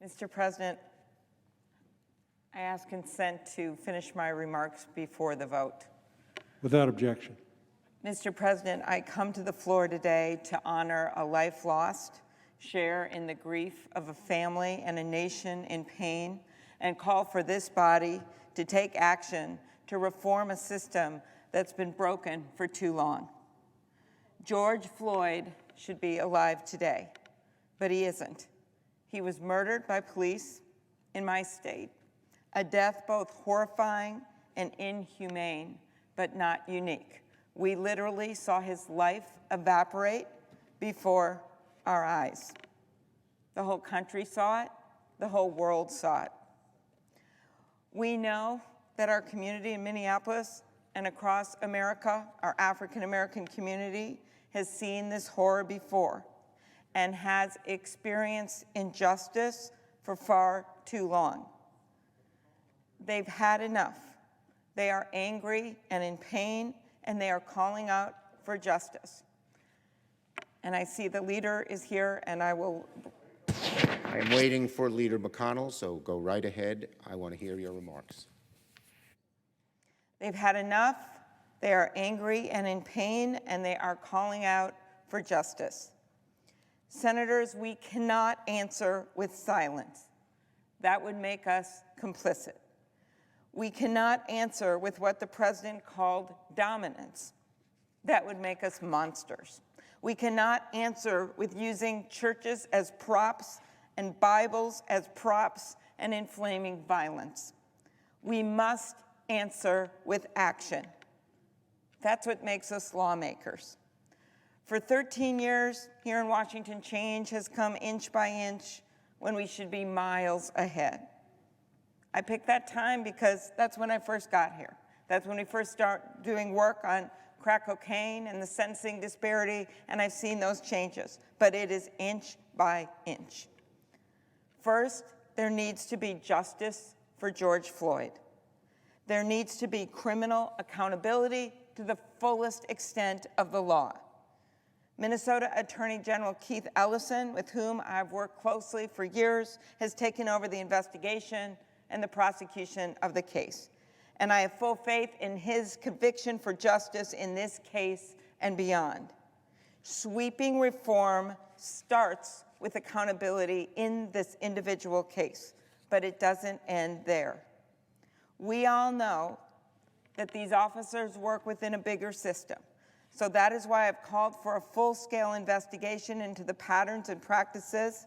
Mr. President, I ask consent to finish my remarks before the vote. Without objection. Mr. President, I come to the floor today to honor a life lost, share in the grief of a family and a nation in pain, and call for this body to take action to reform a system that's been broken for too long. George Floyd should be alive today, but he isn't. He was murdered by police in my state, a death both horrifying and inhumane, but not unique. We literally saw his life evaporate before our eyes. The whole country saw it, the whole world saw it. We know that our community in Minneapolis and across America, our African American community, has seen this horror before and has experienced injustice for far too long. They've had enough. They are angry and in pain, and they are calling out for justice. And I see the leader is here, and I will. I'm waiting for Leader McConnell, so go right ahead. I want to hear your remarks. They've had enough. They are angry and in pain, and they are calling out for justice. Senators, we cannot answer with silence. That would make us complicit. We cannot answer with what the president called dominance. That would make us monsters. We cannot answer with using churches as props and Bibles as props and inflaming violence. We must answer with action. That's what makes us lawmakers. For 13 years here in Washington, change has come inch by inch when we should be miles ahead. I picked that time because that's when I first got here. That's when we first started doing work on crack cocaine and the sentencing disparity, and I've seen those changes, but it is inch by inch. First, there needs to be justice for George Floyd. There needs to be criminal accountability to the fullest extent of the law. Minnesota Attorney General Keith Ellison, with whom I've worked closely for years, has taken over the investigation and the prosecution of the case. And I have full faith in his conviction for justice in this case and beyond. Sweeping reform starts with accountability in this individual case, but it doesn't end there. We all know that these officers work within a bigger system. So that is why I've called for a full-scale investigation into the patterns and practices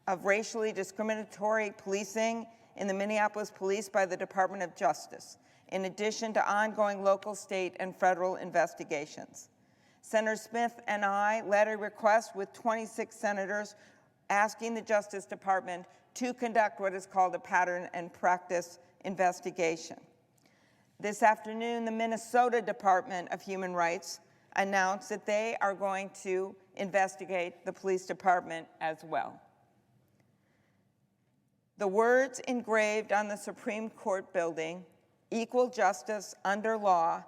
of racially discriminatory policing in the Minneapolis Police by the Department of Justice, in addition to ongoing local, state, and federal investigations. Senator Smith and I led a request with 26 senators asking the Justice Department to conduct what is called a pattern and practice investigation. This afternoon, the Minnesota Department of Human Rights announced that they are going to investigate the police department as well. The words engraved on the Supreme Court building, equal justice under law,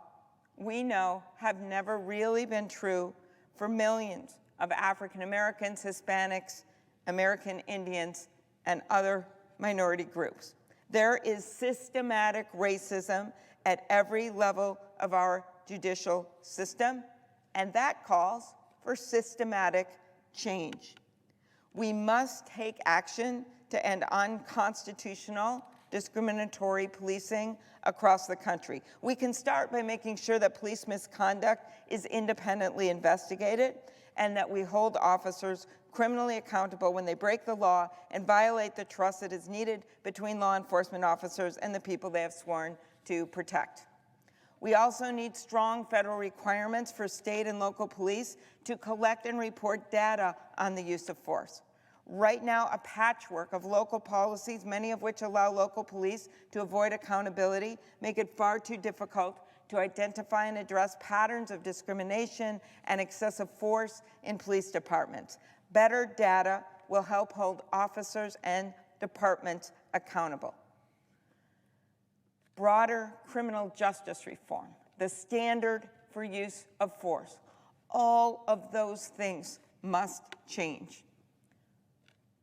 we know have never really been true for millions of African Americans, Hispanics, American Indians, and other minority groups. There is systematic racism at every level of our judicial system, and that calls for systematic change. We must take action to end unconstitutional, discriminatory policing across the country. We can start by making sure that police misconduct is independently investigated and that we hold officers criminally accountable when they break the law and violate the trust that is needed between law enforcement officers and the people they have sworn to protect. We also need strong federal requirements for state and local police to collect and report data on the use of force. Right now, a patchwork of local policies, many of which allow local police to avoid accountability, make it far too difficult to identify and address patterns of discrimination and excessive force in police departments. Better data will help hold officers and departments accountable. Broader criminal justice reform, the standard for use of force, all of those things must change.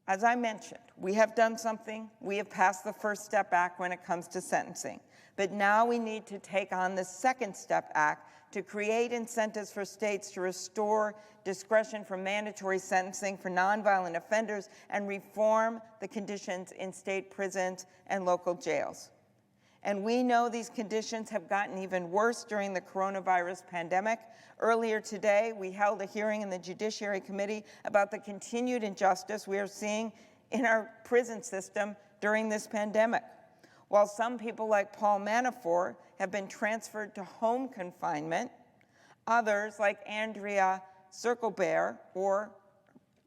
As I mentioned, we have done something. We have passed the First Step Act when it comes to sentencing. But now we need to take on the Second Step Act to create incentives for states to restore discretion for mandatory sentencing for nonviolent offenders and reform the conditions in state prisons and local jails. And we know these conditions have gotten even worse during the coronavirus pandemic. Earlier today, we held a hearing in the Judiciary Committee about the continued injustice we are seeing in our prison system during this pandemic. While some people like Paul Manafort have been transferred to home confinement, others like Andrea Circlebear or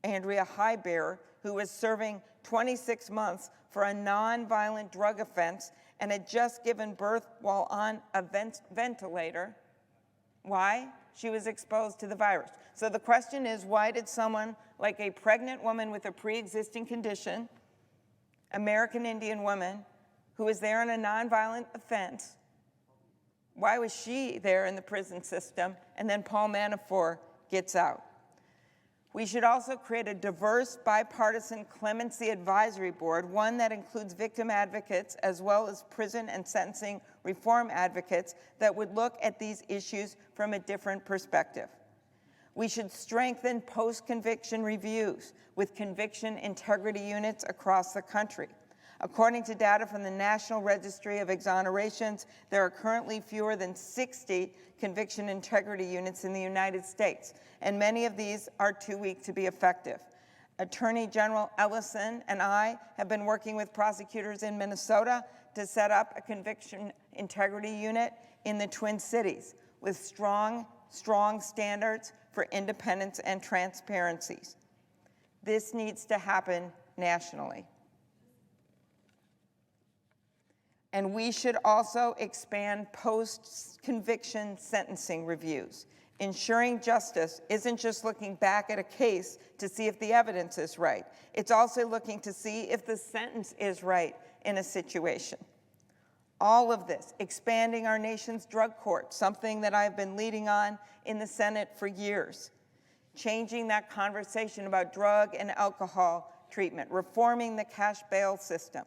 Andrea Highbearer, who was serving 26 months for a nonviolent drug offense and had just given birth while on a ventilator. Why? She was exposed to the virus. So the question is, why did someone like a pregnant woman with a pre-existing condition, American Indian woman, who was there on a nonviolent offense, why was she there in the prison system, and then Paul Manafort gets out? We should also create a diverse, bipartisan clemency advisory board, one that includes victim advocates as well as prison and sentencing reform advocates that would look at these issues from a different perspective. We should strengthen post-conviction reviews with conviction integrity units across the country. According to data from the National Registry of Exonerations, there are currently fewer than 60 conviction integrity units in the United States, and many of these are too weak to be effective. Attorney General Ellison and I have been working with prosecutors in Minnesota to set up a conviction integrity unit in the Twin Cities with strong standards for independence and transparency. This needs to happen nationally. And we should also expand post-conviction sentencing reviews. Ensuring justice isn't just looking back at a case to see if the evidence is right. It's also looking to see if the sentence is right in a situation. All of this, expanding our nation's drug court, something that I've been leading on in the Senate for years. Changing that conversation about drug and alcohol treatment, reforming the cash bail system.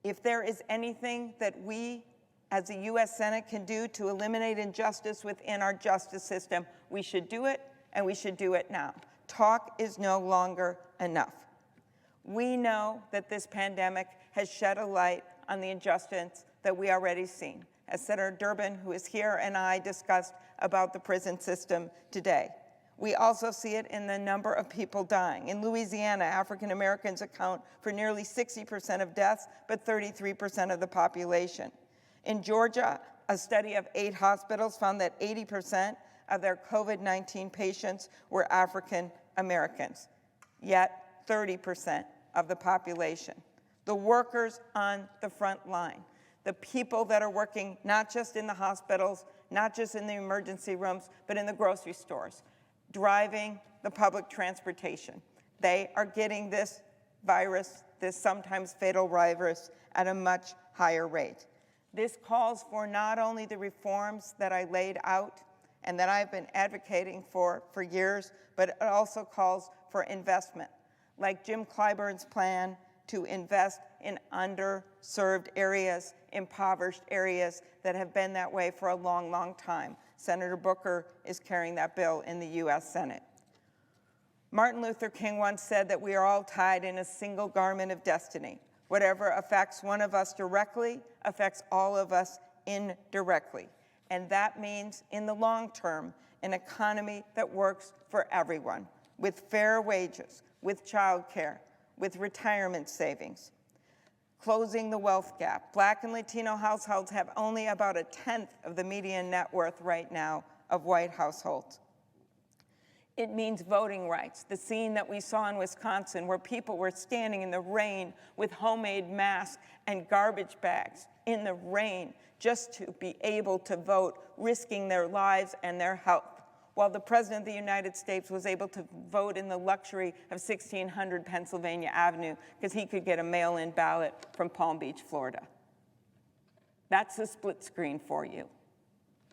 If there is anything that we as the U.S. Senate can do to eliminate injustice within our justice system, we should do it, and we should do it now. Talk is no longer enough. We know that this pandemic has shed a light on the injustice that we already seen, as Senator Durbin, who is here, and I discussed about the prison system today. We also see it in the number of people dying. In Louisiana, African Americans account for nearly 60% of deaths, but 33% of the population. In Georgia, a study of 8 hospitals found that 80% of their COVID-19 patients were African Americans, yet 30% of the population. The workers on the front line, the people that are working not just in the hospitals, not just in the emergency rooms, but in the grocery stores, driving the public transportation. They are getting this virus, this sometimes fatal virus, at a much higher rate. This calls for not only the reforms that I laid out and that I've been advocating for years, but it also calls for investment, like Jim Clyburn's plan to invest in underserved areas, impoverished areas that have been that way for a long, long time. Senator Booker is carrying that bill in the U.S. Senate. Martin Luther King once said that we are all tied in a single garment of destiny. Whatever affects one of us directly affects all of us indirectly. And that means, in the long term, an economy that works for everyone, with fair wages, with childcare, with retirement savings. Closing the wealth gap. Black and Latino households have only about 1/10 of the median net worth right now of white households. It means voting rights, the scene that we saw in Wisconsin where people were standing in the rain with homemade masks and garbage bags in the rain just to be able to vote, risking their lives and their health, while the President of the United States was able to vote in the luxury of 1600 Pennsylvania Avenue because he could get a mail-in ballot from Palm Beach, Florida. That's a split screen for you.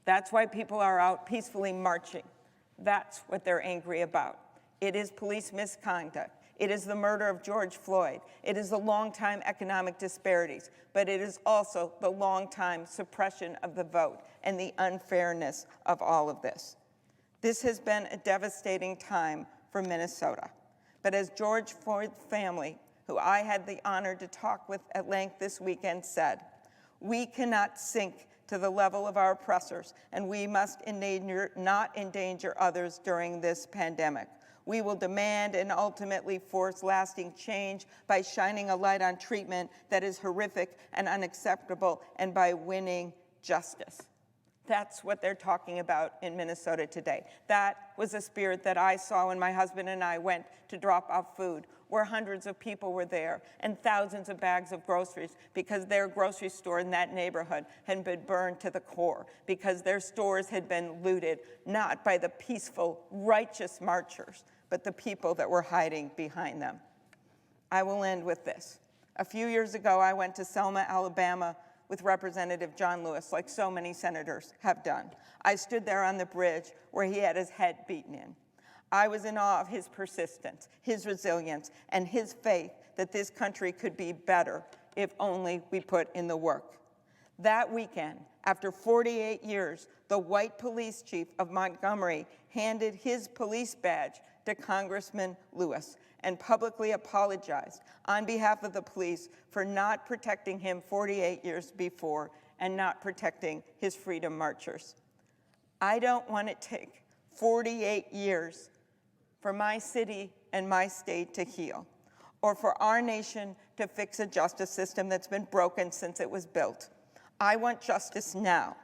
That's why people are out peacefully marching. That's what they're angry about. It is police misconduct. It is the murder of George Floyd. It is the long-time economic disparities, but it is also the long-time suppression of the vote and the unfairness of all of this. This has been a devastating time for Minnesota. But as George Floyd's family, who I had the honor to talk with at length this weekend, said, we cannot sink to the level of our oppressors, and we must not endanger others during this pandemic. We will demand and ultimately force lasting change by shining a light on treatment that is horrific and unacceptable, and by winning justice. That's what they're talking about in Minnesota today. That was a spirit that I saw when my husband and I went to drop off food, where hundreds of people were there and thousands of bags of groceries, because their grocery store in that neighborhood had been burned to the core, because their stores had been looted, not by the peaceful, righteous marchers, but the people that were hiding behind them. I will end with this. A few years ago, I went to Selma, Alabama, with Representative John Lewis, like so many senators have done. I stood there on the bridge where he had his head beaten in. I was in awe of his persistence, his resilience, and his faith that this country could be better if only we put in the work. That weekend, after 48 years, the white police chief of Montgomery handed his police badge to Congressman Lewis and publicly apologized on behalf of the police for not protecting him 48 years before and not protecting his freedom marchers. I don't want it to take 48 years for my city and my state to heal, or for our nation to fix a justice system that's been broken since it was built. I want justice now.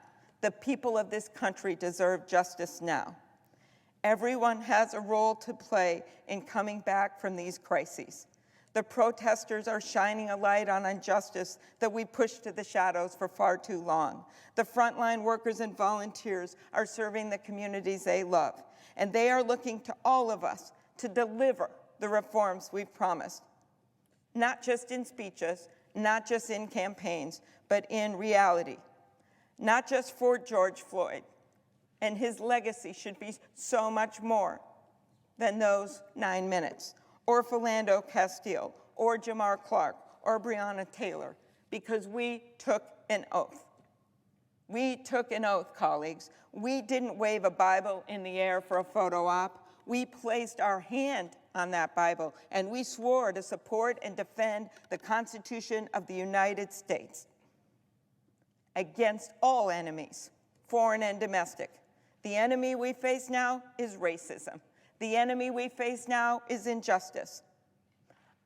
The people of this country deserve justice now. Everyone has a role to play in coming back from these crises. The protesters are shining a light on injustice that we pushed to the shadows for far too long. The frontline workers and volunteers are serving the communities they love, and they are looking to all of us to deliver the reforms we've promised, not just in speeches, not just in campaigns, but in reality. Not just for George Floyd, and his legacy should be so much more than those 9 minutes, or Philando Castile, or Jamar Clark, or Breonna Taylor, because we took an oath. We took an oath, colleagues. We didn't wave a Bible in the air for a photo op. We placed our hand on that Bible, and we swore to support and defend the Constitution of the United States against all enemies, foreign and domestic. The enemy we face now is racism. The enemy we face now is injustice.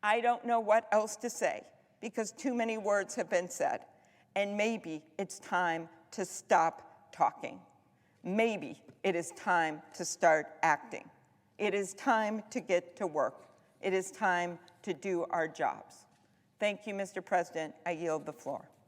I don't know what else to say, because too many words have been said. And maybe it's time to stop talking. Maybe it is time to start acting. It is time to get to work. It is time to do our jobs. Thank you, Mr. President. I yield the floor.